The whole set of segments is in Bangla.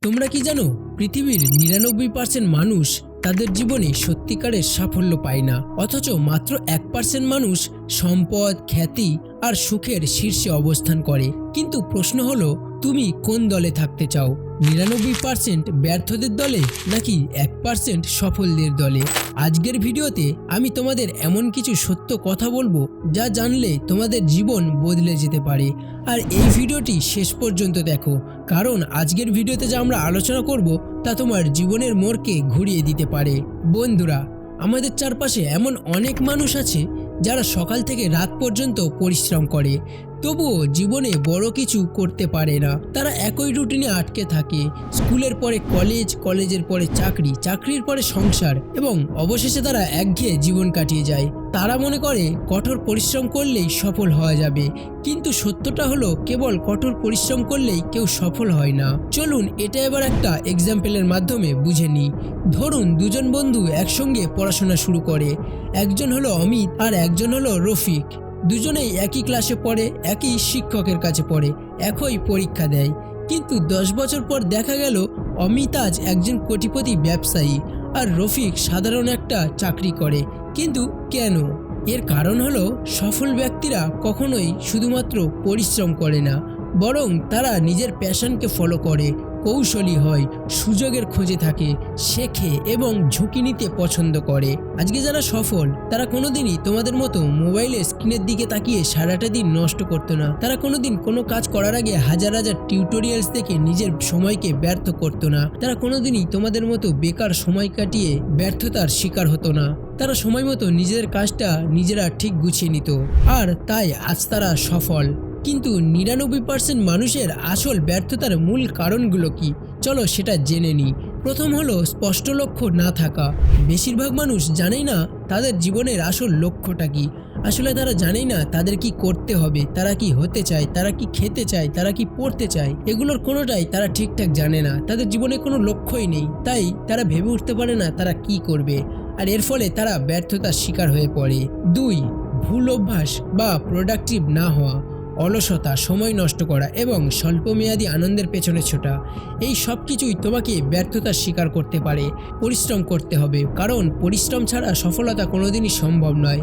তোমরা কি জানো পৃথিবীর ৯৯% মানুষ তাদের জীবনে সত্যিকারের সাফল্য পায় না, অথচ মাত্র 1% মানুষ সম্পদ, খ্যাতি আর সুখের শীর্ষে অবস্থান করে। কিন্তু প্রশ্ন হলো, তুমি কোন দলে থাকতে চাও? ৯৯% ব্যর্থদের দলে নাকি 1% সফলদের দলে? আজকের ভিডিওতে আমি তোমাদের এমন কিছু সত্য কথা বলবো যা জানলে তোমাদের জীবন বদলে যেতে পারে। আর এই ভিডিওটি শেষ পর্যন্ত দেখো, কারণ আজকের ভিডিওতে যা আমরা আলোচনা করব তা তোমার জীবনের মোড়কে ঘুরিয়ে দিতে পারে। বন্ধুরা, আমাদের চারপাশে এমন অনেক মানুষ আছে যারা সকাল থেকে রাত পর্যন্ত পরিশ্রম করে, তবুও জীবনে বড় কিছু করতে পারে না। তারা একই রুটিনে আটকে থাকে। স্কুলের পরে কলেজ, কলেজের পরে চাকরি, চাকরির পরে সংসার, এবং অবশেষে তারা একঘেয়ে জীবন কাটিয়ে যায়। তারা মনে করে কঠোর পরিশ্রম করলেই সফল হওয়া যাবে, কিন্তু সত্যটা হলো কেবল কঠোর পরিশ্রম করলেই কেউ সফল হয় না। চলুন এটা এবার একটা এক্সাম্পলের মাধ্যমে বুঝে নিই। ধরুন দুজন বন্ধু একসঙ্গে পড়াশোনা শুরু করে। একজন হলো অমিত আর একজন হলো রফিক। দুজনেই একই ক্লাসে পড়ে, একই শিক্ষকের কাছে পড়ে, একই পরীক্ষা দেয়। কিন্তু 10 বছর পর দেখা গেল অমিত আজ একজন কোটিপতি ব্যবসায়ী আর রফিক সাধারণ একটা চাকরি করে। কিন্তু কেন? এর কারণ হলো সফল ব্যক্তিরা কখনোই শুধুমাত্র পরিশ্রম করে না, বরং তারা নিজের প্যাশনকে ফলো করে, কৌশলী হয়, সুযোগের খোঁজে থাকে, শেখে এবং ঝুঁকি নিতে পছন্দ করে। আজকে যারা সফল তারা কোনোদিনই তোমাদের মতো মোবাইলের স্ক্রিনের দিকে তাকিয়ে সারাটা দিন নষ্ট করতো না। তারা কোনোদিন কোনো কাজ করার আগে হাজার হাজার টিউটোরিয়ালস দেখে নিজের সময়কে ব্যর্থ করতো না। তারা কোনোদিনই তোমাদের মতো বেকার সময় কাটিয়ে ব্যর্থতার শিকার হতো না। তারা সময় মতো নিজেদের কাজটা নিজেরা ঠিক গুছিয়ে নিত, আর তাই আজ তারা সফল। কিন্তু ৯৯% মানুষের আসল ব্যর্থতার মূল কারণগুলো কি? চলো সেটা জেনে নিই। প্রথম হলো স্পষ্ট লক্ষ্য না থাকা। বেশিরভাগ মানুষ জানেই না তাদের জীবনের আসল লক্ষ্যটা কি। আসলে তারা জানেই না তাদের কি করতে হবে, তারা কি হতে চায়, তারা কি খেতে চায়, তারা কি পড়তে চায়। এগুলোর কোনোটাই তারা ঠিকঠাক জানে না। তাদের জীবনে কোনো লক্ষ্যই নেই, তাই তারা ভেবে উঠতে পারে না তারা কি করবে, আর এর ফলে তারা ব্যর্থতার শিকার হয়ে পড়ে। 2. ভুল অভ্যাস বা প্রোডাক্টিভ না হওয়া। অলসতা, সময় নষ্ট করা এবং স্বল্পমেয়াদী আনন্দের পেছনে ছোটা, এই সব কিছুই তোমাকে ব্যর্থতার শিকার করতে পারে। পরিশ্রম করতে হবে, কারণ পরিশ্রম ছাড়া সফলতা কোনোদিনই সম্ভব নয়।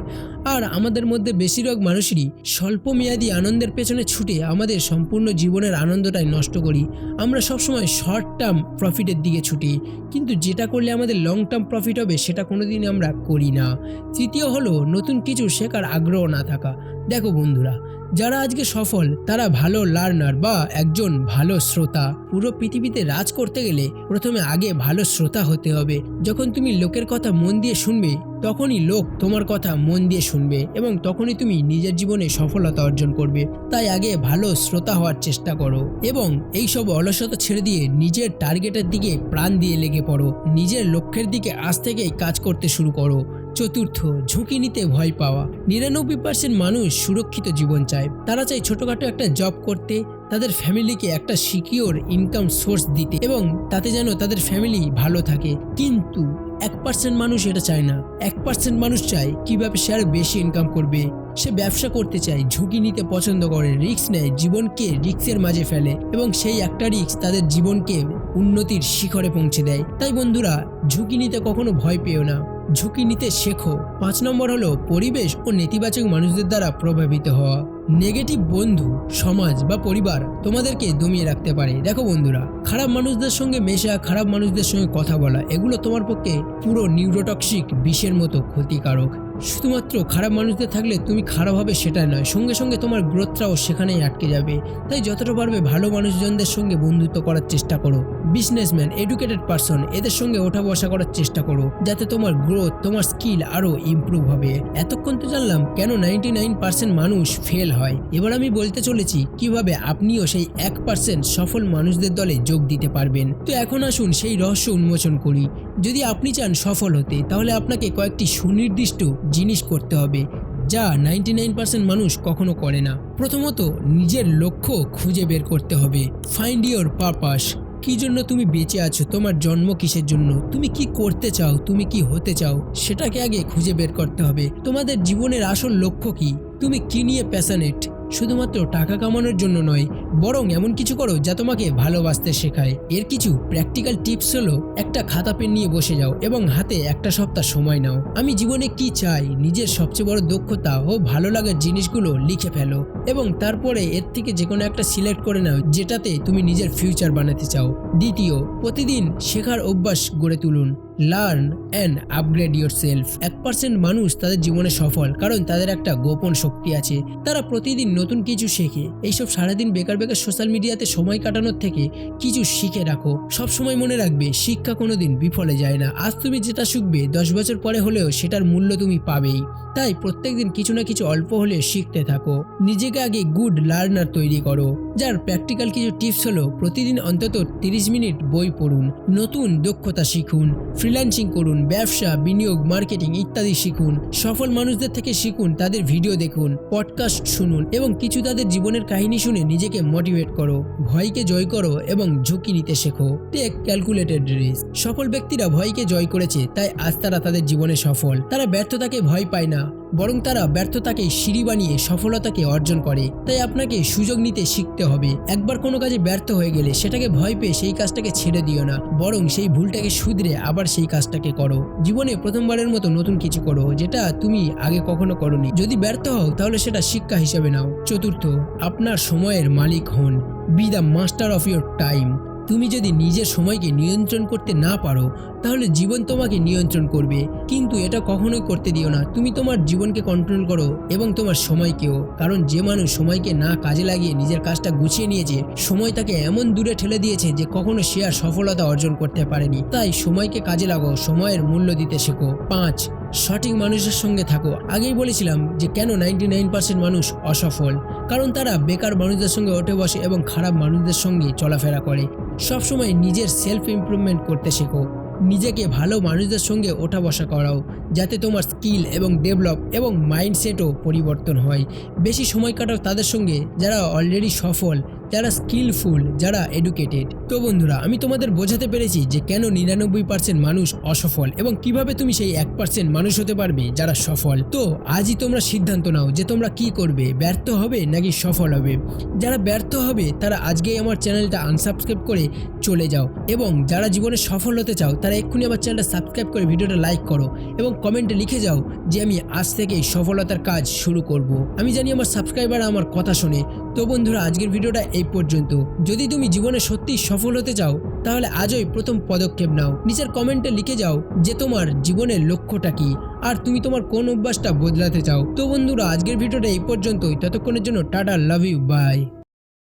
আর আমাদের মধ্যে বেশিরভাগ মানুষেরই স্বল্পমেয়াদী আনন্দের পেছনে ছুটে আমাদের সম্পূর্ণ জীবনের আনন্দটাই নষ্ট করি। আমরা সবসময় শর্ট টার্ম প্রফিটের দিকে ছুটি, কিন্তু যেটা করলে আমাদের লং টার্ম প্রফিট হবে সেটা কোনোদিনই আমরা করি না। 3 হলো নতুন কিছু শেখার আগ্রহ না থাকা। দেখো বন্ধুরা, যারা আজকে সফল তারা ভালো লার্নার বা একজন ভালো শ্রোতা। পুরো পৃথিবীতে রাজ করতে গেলে প্রথমে আগে ভালো শ্রোতা হতে হবে। যখন তুমি লোকের কথা মন দিয়ে শুনবে, তখনই লোক তোমার কথা মন দিয়ে শুনবে, এবং তখনই তুমি নিজের জীবনে সফলতা অর্জন করবে। তাই আগে ভালো শ্রোতা হওয়ার চেষ্টা করো, এবং এইসব অলসতা ছেড়ে দিয়ে নিজের টার্গেটের দিকে প্রাণ দিয়ে লেগে পড়ো। নিজের লক্ষ্যের দিকে আজ থেকেই কাজ করতে শুরু করো। 4. ঝুঁকি নিতে ভয় পাওয়া। ৯৯% মানুষ সুরক্ষিত জীবন চায়। তারা চায় ছোটখাটো একটা জব করতে, তাদের ফ্যামিলিকে একটা সিকিউর ইনকাম সোর্স দিতে, এবং তাতে যেন তাদের ফ্যামিলি ভালো থাকে। কিন্তু 1% মানুষ এটা চায় না। 1% মানুষ চায় কিভাবে সে আরো বেশি ইনকাম করবে। সে ব্যবসা করতে চায়, ঝুঁকি নিতে পছন্দ করে, রিস্ক নেয়, জীবনকে রিস্কের মাঝে ফেলে, এবং সেই একটা রিস্ক তাদের জীবনকে উন্নতির শিখরে পৌঁছে দেয়। তাই বন্ধুরা, ঝুঁকি নিতে কখনো ভয় পেও না, ঝুঁকি নিতে শেখো। 5 নম্বর হলো পরিবেশ ও নেতিবাচক মানুষদের দ্বারা প্রভাবিত হওয়া। নেগেটিভ বন্ধু, সমাজ বা পরিবার তোমাদেরকে দমিয়ে রাখতে পারে। দেখো বন্ধুরা, খারাপ মানুষদের সঙ্গে মেশা, খারাপ মানুষদের সঙ্গে কথা বলা, এগুলো তোমার পক্ষে পুরো নিউরোটক্সিক বিষের মতো ক্ষতিকারক। শুধুমাত্র খারাপ মানুষদের থাকলে তুমি খারাপ হবে সেটা নয়, সঙ্গে সঙ্গে তোমার গ্রোথটাও সেখানেই আটকে যাবে। তাই যতটা পারবে ভালো মানুষজনদের সঙ্গে বন্ধুত্ব করার চেষ্টা করো। বিজনেসম্যান, এডুকেটেড পারসন, এদের সঙ্গে ওঠা বসা করার চেষ্টা করো, যাতে তোমার গ্রোথ, তোমার স্কিল আরো ইমপ্রুভ হবে। এতক্ষণ তো জানলাম কেন 99% মানুষ ফেল হয়। এবার আমি বলতে চলেছি কিভাবে আপনিও সেই 1% সফল মানুষদের দলে যোগ দিতে পারবেন। তো এখন আসুন সেই রহস্য উন্মোচন করি। যদি আপনি চান সফল হতে, তাহলে আপনাকে কয়েকটি সুনির্দিষ্ট জিনিস করতে হবে, যা 99% মানুষ কখনো করে না। প্রথমত, নিজের লক্ষ্য খুঁজে বের করতে হবে। Find your purpose. কি জন্য তুমি বেঁচে আছো, তোমার জন্ম কিসের জন্য, তুমি কি করতে চাও, তুমি কি হতে চাও, সেটাকে আগে খুঁজে বের করতে হবে। তোমাদের জীবনের আসল লক্ষ্য কি? তুমি কি নিয়ে প্যাশনেট? শুধুমাত্র টাকা কামানোর জন্য নয়, বরং এমন কিছু করো যা তোমাকে ভালোবাসতে শেখায়। এর কিছু প্র্যাকটিক্যাল টিপস হলো, একটা খাতা পেন নিয়ে বসে যাও এবং হাতে একটা সপ্তাহ সময় নাও। আমি জীবনে কি চাই, নিজের সবচেয়ে বড় দক্ষতা ও ভালো লাগার জিনিসগুলো লিখে ফেলো এবং তারপরে এর থেকে যে কোনো একটা সিলেক্ট করে নাও যেটাতে তুমি নিজের ফিউচার বানাতে চাও। দ্বিতীয়, প্রতিদিন শেখার অভ্যাস গড়ে তুলুন। Learn and upgrade your self. 1% মানুষ তাদের জীবনে সফল কারণ তাদের একটা গোপন শক্তি আছে। তারা প্রতিদিন নতুন কিছু শেখে। এইসব সারাদিন বেকার সোশ্যাল মিডিয়াতে সময় কাটানোর থেকে কিছু শিখে রাখো। সবসময় মনে রাখবে, শিক্ষা কোনোদিন বিফলে যায় না। আজ তুমি যেটা শিখবে 10 বছর পরে হলেও সেটার মূল্য তুমি পাবেই। তাই প্রত্যেকদিন কিছু না কিছু অল্প হলেও শিখতে থাকো। নিজেকে আগে গুড লার্নার তৈরি করো। যার প্র্যাকটিক্যাল কিছু টিপস হলো, প্রতিদিন অন্তত 30 মিনিট বই পড়ুন, নতুন দক্ষতা শিখুন, ফ্রিল্যান্সিং করুন, ব্যবসা, বিনিয়োগ, মার্কেটিং ইত্যাদি শিখুন। সফল মানুষদের থেকে শিখুন, তাদের ভিডিও দেখুন, পডকাস্ট শুনুন এবং কিছু তাদের জীবনের কাহিনী শুনে নিজেকে মোটিভেট করো। ভয়কে জয় করো এবং ঝুঁকি নিতে শেখো। Take calculated risk. সফল ব্যক্তিরা ভয়কে জয় করেছে, তাই আজ তারা তাদের জীবনে সফল। তারা ব্যর্থতাকে ভয় পায় না, বরং তারা ব্যর্থতাকে সিঁড়ি বানিয়ে সফলতাকে অর্জন করে। তাই আপনাকে সুযোগ নিতে শিখতে হবে। একবার কোনো কাজে ব্যর্থ হয়ে গেলে সেটাকে ভয় পেয়ে সেই কাজটাকে ছেড়ে দিও না, বরং সেই ভুলটাকে শুধরে আবার সেই কাজটাকে করো। জীবনে প্রথমবারের মতো নতুন কিছু করো যেটা তুমি আগে কখনো করোনি। যদি ব্যর্থ হও তাহলে সেটা শিক্ষা হিসেবে নাও। চতুর্থ, আপনার সময়ের মালিক হন। B the master of your time. তুমি যদি নিজের সময়কে নিয়ন্ত্রণ করতে না পারো তাহলে জীবন তোমাকে নিয়ন্ত্রণ করবে, কিন্তু এটা কখনোই করতে দিও না। তুমি তোমার জীবনকে কন্ট্রোল করো এবং তোমার সময়কেও, কারণ যে মানুষ সময়কে না কাজে লাগিয়ে নিজের কাজটা গুছিয়ে নিয়েছে, সময় তাকে এমন দূরে ঠেলে দিয়েছে যে কখনো সে আর সফলতা অর্জন করতে পারেনি। তাই সময়কে কাজে লাগাও, সময়ের মূল্য দিতে শেখো। 5, সঠিক মানুষের সঙ্গে থাকো। আগেই বলেছিলাম যে কেন 99% মানুষ অসফল, কারণ তারা বেকার মানুষদের সঙ্গে ওঠে বসে এবং খারাপ মানুষদের সঙ্গে চলাফেরা করে। সবসময় নিজের সেলফ ইমপ্রুভমেন্ট করতে শেখো। নিজেকে ভালো মানুষদের সঙ্গে ওঠা বসা করাও যাতে তোমার স্কিল এবং ডেভেলপ এবং মাইন্ডসেটও পরিবর্তন হয়। বেশি সময় কাটাও তাদের সঙ্গে যারা অলরেডি সফল, যারা স্কিলফুল, যারা এডুকেটেড। তো বন্ধুরা, আমি তোমাদের বোঝাতে পেরেছি যে কেন 99% মানুষ অসফল এবং কিভাবে তুমি সেই 1% মানুষ হতে পারবে যারা সফল। তো আজই তোমরা সিদ্ধান্ত নাও যে তোমরা কি করবে, ব্যর্থ হবে নাকি সফল হবে। যারা ব্যর্থ হবে তারা আজকেই আমার চ্যানেলটা আনসাবস্ক্রাইব করে চলে যাও, এবং যারা জীবনে সফল হতে চাও তারা এক্ষুনি আমার চ্যানেলটা সাবস্ক্রাইব করে ভিডিওটা লাইক করো এবং কমেন্টে লিখে যাও যে আমি আজ থেকেই সফলতার কাজ শুরু করব। আমি জানি আমার সাবস্ক্রাইবার আমার কথা শোনে। তো বন্ধুরা, আজকের ভিডিওটা এই পর্যন্ত। যদি তুমি জীবনে সত্যি সফল হতে চাও তাহলে আজই প্রথম পদক্ষেপ নাও। নিচের কমেন্টে লিখে যাও যে তোমার জীবনের লক্ষ্যটা কি আর তুমি তোমার কোন অভ্যাসটা বদলাতে চাও। তো বন্ধুরা, আজকের ভিডিওটা এই পর্যন্তই। ততক্ষণের জন্য টাটা, লাভ ইউ, বাই।